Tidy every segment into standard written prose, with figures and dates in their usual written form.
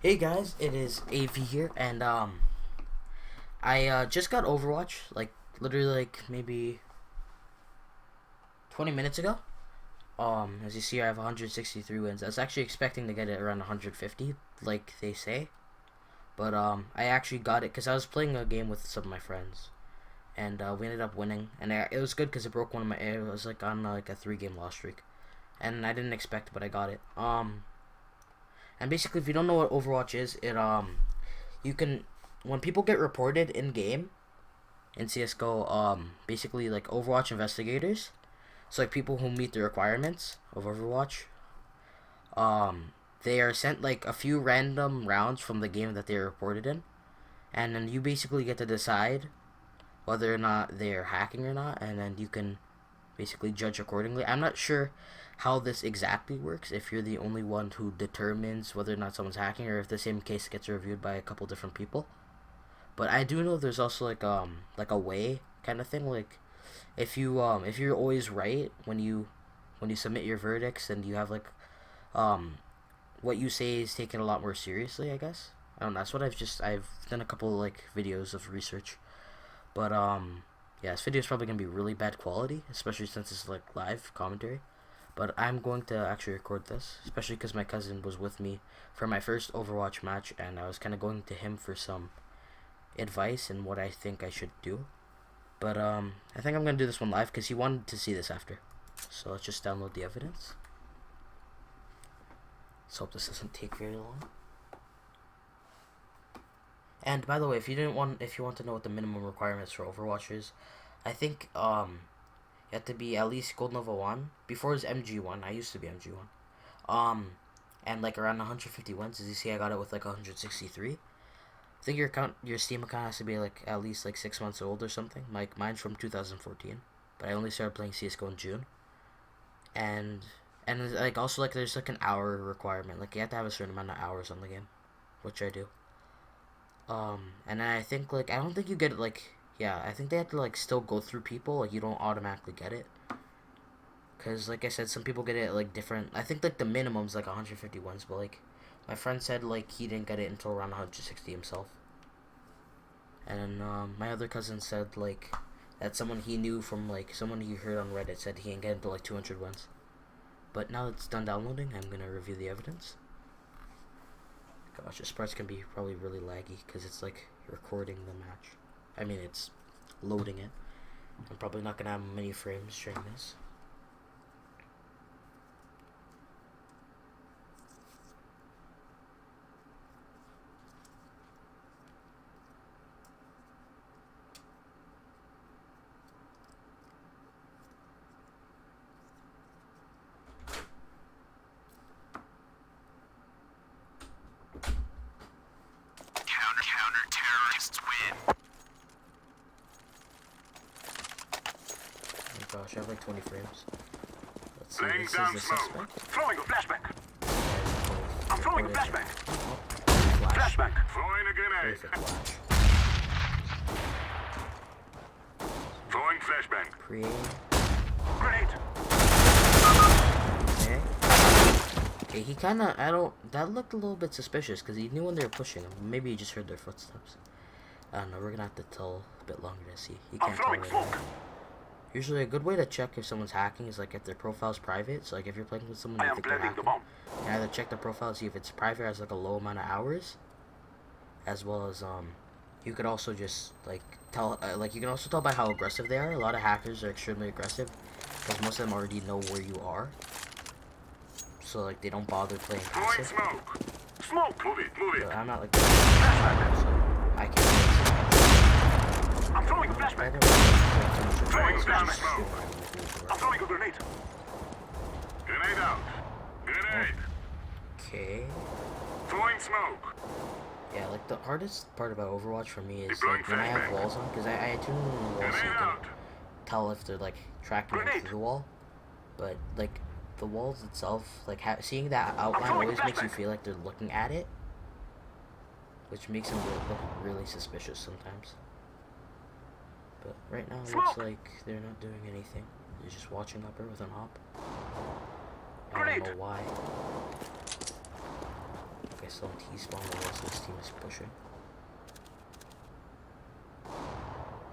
Hey guys, it is AV here, and I just got Overwatch, like literally like maybe 20 minutes ago. As you see, I have 163 wins. I was actually expecting to get it around 150, like they say, but I actually got it because I was playing a game with some of my friends, and we ended up winning, and it was good because it broke one of my. It was like on like a 3-game loss streak, and I didn't expect it, but I got it. And basically, if you don't know what Overwatch is, you can when people get reported in game in CS:GO, basically like Overwatch investigators, so like people who meet the requirements of Overwatch, they are sent like a few random rounds from the game that they reported in, and then you basically get to decide whether or not they're hacking or not, and then you can basically judge accordingly. I'm not sure how this exactly works, if you're the only one who determines whether or not someone's hacking, or if the same case gets reviewed by a couple different people. But I do know there's also like a way kind of thing. Like if you're always right when you submit your verdicts, and you have like um what you say is taken a lot more seriously, I guess. I don't know. That's what I've done a couple of like videos of research. But yeah, this video is probably gonna be really bad quality, especially since it's like live commentary. But I'm going to actually record this, especially because my cousin was with me for my first Overwatch match, and I was kind of going to him for some advice and what I think I should do. But I think I'm gonna do this one live because he wanted to see this after. So let's just download the evidence. Let's hope this doesn't take very long. And by the way, if you want to know what the minimum requirements for Overwatch is, I think you have to be at least Gold Nova 1. Before it was MG1. I used to be MG1. And like around 150 wins. As you see, I got it with like 163. I think your Steam account has to be like at least like 6 months old or something. Like mine's from 2014, but I only started playing CS:GO in June. And like also like there's like an hour requirement. Like you have to have a certain amount of hours on the game, which I do. And I think like I don't think you get it like yeah. I think they have to like still go through people. Like you don't automatically get it. Cause like I said, some people get it like different. I think like the minimum's like 150 wins, but like my friend said like he didn't get it until around 160 himself. And my other cousin said like that someone he knew from like someone he heard on Reddit said he can get into like 200 wins. But now it's done downloading, I'm gonna review the evidence. Gosh, this part's gonna be probably really laggy because it's like recording the match. I mean, it's loading it. I'm probably not gonna have many frames during this. Oh my gosh, I have like 20 frames. Let's see, Laying this down is the smoke. suspect. Throwing a flashback. I'm throwing a flashback. Oh, flash. Flashback. Throwing a grenade. Perfect flash. Throwing flashbang. Create. Grenade. Okay. Okay, he kinda, that looked a little bit suspicious because he knew when they were pushing him. Maybe he just heard their footsteps. I don't know, we're gonna have to tell a bit longer to see. He I'm can't tell throwing right smoke. now. Usually a good way to check if someone's hacking is like if their profile's private. So like if you're playing with someone I you am think they're planting the hacking, bomb. you can either check the profile, see if it's private, has like a low amount of hours, as well as you could also just like tell like you can also tell by how aggressive they are. A lot of hackers are extremely aggressive because most of them already know where you are, so like they don't bother playing Throwing passive. smoke. Smoke. Move it. Move But it. I'm not like that, so I can't. I'm throwing a I flashback. don't like Throwing too much flashback. smoke. I'm throwing a grenade. Grenade out. Grenade. Okay. Throwing smoke. Yeah, like the hardest part about Overwatch for me is Deploying like when I have flashbang. walls on, because I tune in the walls so you Grenade can out. tell if they're like tracking Grenade. through the wall. But like the walls itself, like seeing that outline throwing always makes you flashbang. feel like they're looking at it, which makes them look really suspicious sometimes. But right now it looks Smoke. like they're not doing anything. They're just watching upper with an op. I Grenade. don't know why. Okay, guy still in T-spawn, but also his team is pushing.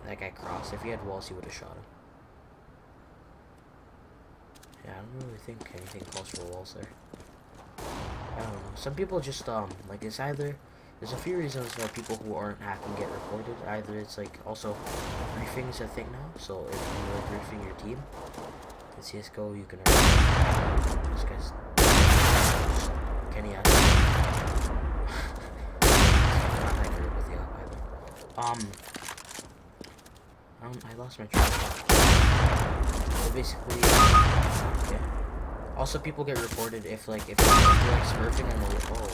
That guy crossed. If he had walls, he would have shot him. Yeah, I don't really think anything calls for walls there. I don't know. Some people just, like, it's either... There's a few reasons why people who aren't hacking get reported. Either it's, like, also briefing is a thing now. So if you are briefing your team in CSGO, you can... This guy's... Kenny out. Not that good with the op either. I lost my train of thought. So basically, yeah. Also, people get reported if you're like smurfing on the wall.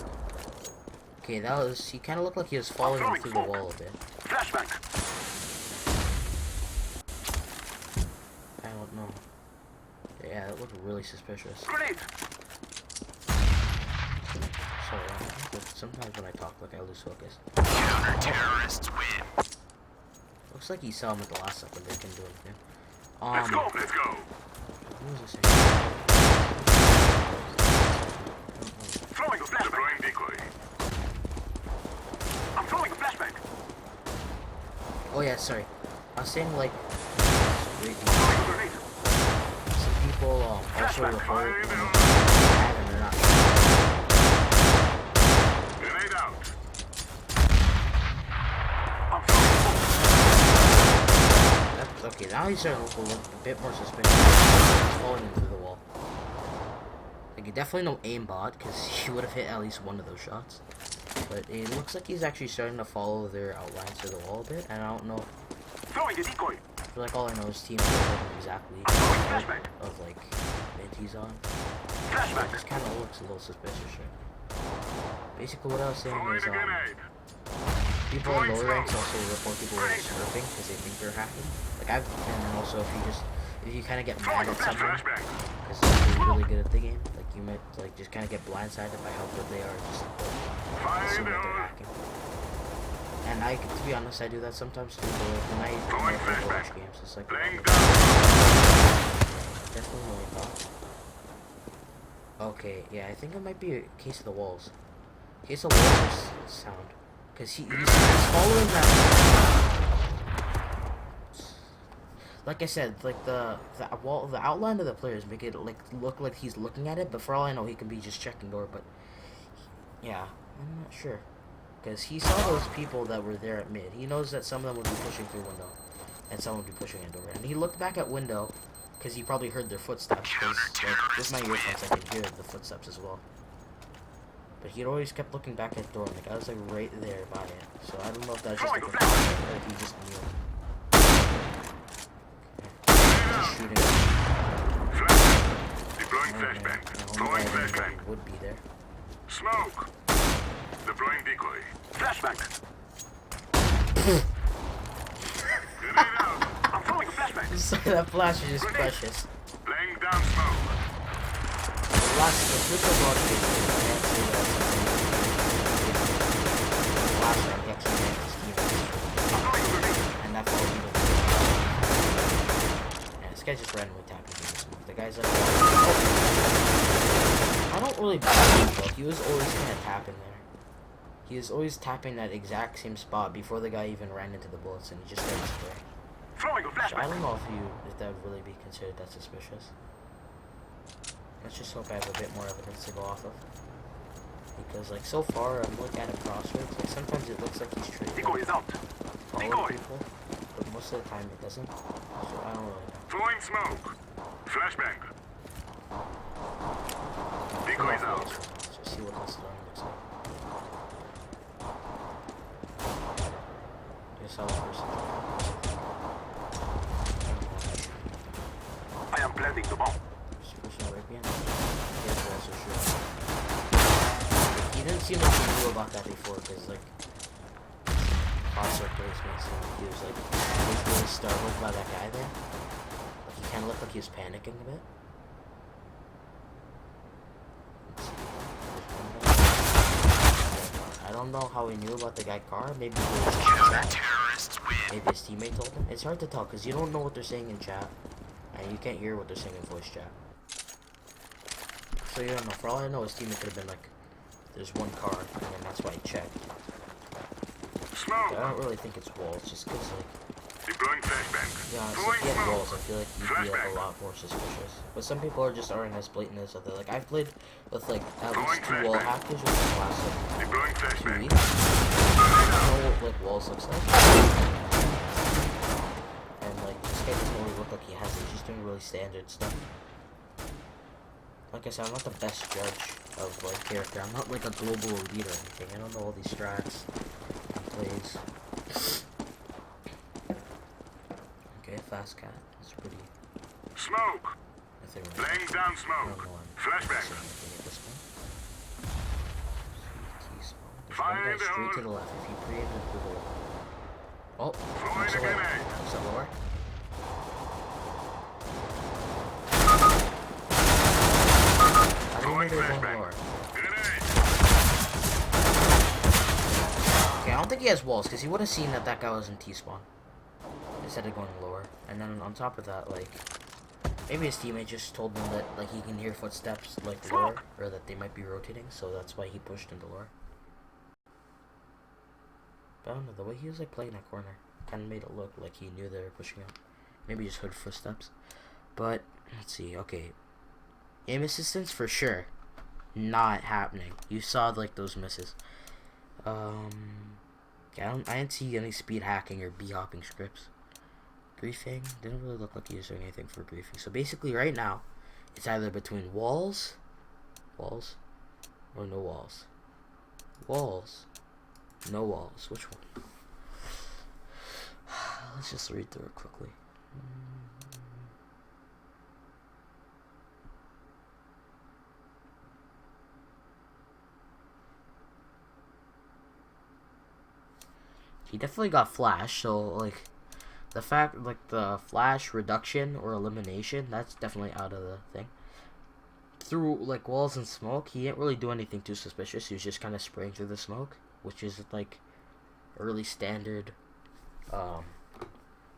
Okay, that was. He kind of looked like he was following him through the wall a bit. Flashback. I don't know. Yeah, it looked really suspicious. Grenade. Sorry, sometimes when I talk, like I lose focus. Counter-terrorists win. Looks like he saw him at the last second. They couldn't do anything. Let's go. Let's go. What was I saying? Throwing a flashback. Deploying decoy. I'm throwing a flashback. Oh yeah, sorry. I was saying like Throwing a grenade. some people also report when they're mad and they're not. Grenade out. I'm throwing That's okay. Now he's starting to look a bit more suspicious. He's falling into the wall. Like, he definitely no aimbot because he would have hit at least one of those shots. But it looks like he's actually starting to follow their outlines to the wall a bit, and I don't know. throwing a decoy. I feel like all I know is teams don't know exactly of like mid he's on. Flashback. It just kind of looks a little suspicious. Right? Basically, what I was saying Throwing is a grenade. people in lower ranks also report people who are smurfing because they think they're hacking. Like and then also if you kind of get mad at someone Flashback. because they're really good at the game, like you might like just kind of get blindsided by how good they are, just assume that they're hacking. And to be honest, I do that sometimes too. But when I play Overwatch games, it's like definitely really thought. Okay, yeah, I think it might be a case of the walls. Case of walls sound. Because he's following that. Like I said, like the outline of the players make it like look like he's looking at it, but for all I know, he can be just checking door. But yeah, I'm not sure. Because he saw those people that were there at mid. He knows that some of them would be pushing through window, and some would be pushing in door. And he looked back at window, because he probably heard their footsteps. Because like, with my earphones, I could hear the footsteps as well. But he always kept looking back at door, and like I was like right there by it. So I don't know if that's just like a or if he just knew. Okay. Just shooting. Deploying flashbang. Throwing flashbang. Would be there. Smoke. Deploying decoy. Flashback. Grenade out. I'm throwing a flashback. Sorry, that flash is just precious. Laying down smoke. The triple block is flash that gets him in his team. I'm throwing a grenade. And that falls into yeah, this guy just randomly tapping through the smoke. The guy's like, oh. I don't really believe him, though. He was always kind of tapping there. He was always tapping that exact same spot before the guy even ran into the bullets, and he just started spraying. Throwing a So flashback. I don't know if that would really be considered that suspicious. Let's just hope I have a bit more evidence to go off of. Because, like, so far, I'm looking at a crossroads. Like, sometimes it looks like he's trading Decoy is out. Decoy. people, but most of the time it doesn't. So I don't really know. Throwing smoke. Flashbang. Decoy is out. Let's just see what this learning looks like. Just how this person. I am planting the bomb. Just pushing right behind. He has also sure. He didn't seem like he knew about that before, because like crosshair placement seemed like he was like really startled by that guy there. Like he kind of looked like he was panicking a bit. I don't know how he knew about the guy car. Maybe he was in chat. Maybe his teammate told him. It's hard to tell because you don't know what they're saying in chat, and you can't hear what they're saying in voice chat. So you don't know. For all I know, his teammate could have been like there's one car, and that's why I checked. Smoke. But I don't really think it's walls, just because, like, Deploying flashbang. yeah, so Throwing if he had smoke. walls, I feel like he'd be like, a lot more suspicious. But some people aren't as blatant as other. Like, I've played with, like, at least 2 wall hackers within the last, like, Deploying 2 flashbang. weeks. I know what, like, walls looks like. And, like, this guy doesn't really look like he has it. He's just doing really standard stuff. Like I said, I'm not the best judge of, like, character. I'm not, like, a global elite or anything. I don't know all these strats and plays. Okay, fast cat. That's pretty... Smoke. I think Laying down I smoke. don't know I'm Flashbang. saying anything at this point. T-spawn. There's Fire one guy in the straight to hole. the left. If he pre-aimed the hole. Oh, Throwing that's a a lower. grenade. That's a lower. How do you know Throwing there's one flashbang. lower? Grenade. Okay, I don't think he has walls, because he would have seen that that guy was in T-spawn. Instead of going lower. And then on top of that, like, maybe his teammate just told him that, like, he can hear footsteps, like, lower, or that they might be rotating, so that's why he pushed into lower. But I don't know, the way he was, like, playing that corner kind of made it look like he knew they were pushing up. Maybe just heard footsteps. But, let's see, okay. Aim assistance, for sure. Not happening. You saw, like, those misses. Yeah, I didn't see any speed hacking or B-hopping scripts. Griefing didn't really look like he was doing anything for griefing. So basically, right now, it's either between walls, or no walls. Walls, no walls. Which one? Let's just read through it quickly. He definitely got flash, so, like, the fact, like, the flash reduction or elimination, that's definitely out of the thing. Through, like, walls and smoke, he didn't really do anything too suspicious. He was just kind of spraying through the smoke, which is, like, early standard,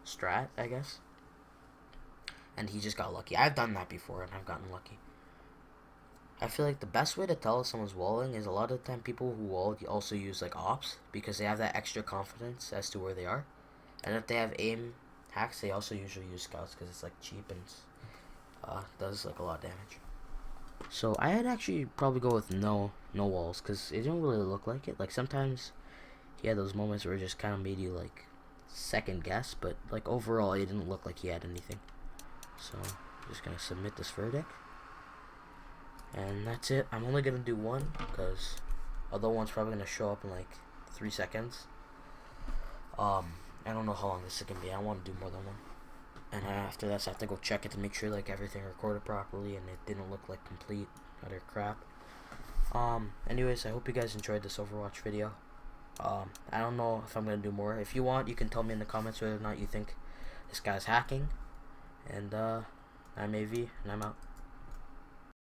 strat, I guess. And he just got lucky. I've done that before, and I've gotten lucky. I feel like the best way to tell if someone's walling is a lot of the time people who wall also use, like, ops, because they have that extra confidence as to where they are. And if they have aim hacks, they also usually use scouts because it's, like, cheap and does, like, a lot of damage. So I'd actually probably go with no walls, because it didn't really look like it. Like, sometimes he had those moments where it just kind of made you, like, second guess, but, like, overall it didn't look like he had anything. So I'm just gonna submit this verdict. And that's it. I'm only gonna do one, because other one's probably gonna show up in, like, 3 seconds. I don't know how long this is gonna be. I want to do more than one. And after that, I have to go check it to make sure, like, everything recorded properly and it didn't look like complete utter crap. Anyways, I hope you guys enjoyed this Overwatch video. I don't know if I'm gonna do more. If you want, you can tell me in the comments whether or not you think this guy's hacking. And I'm AV, and I'm out.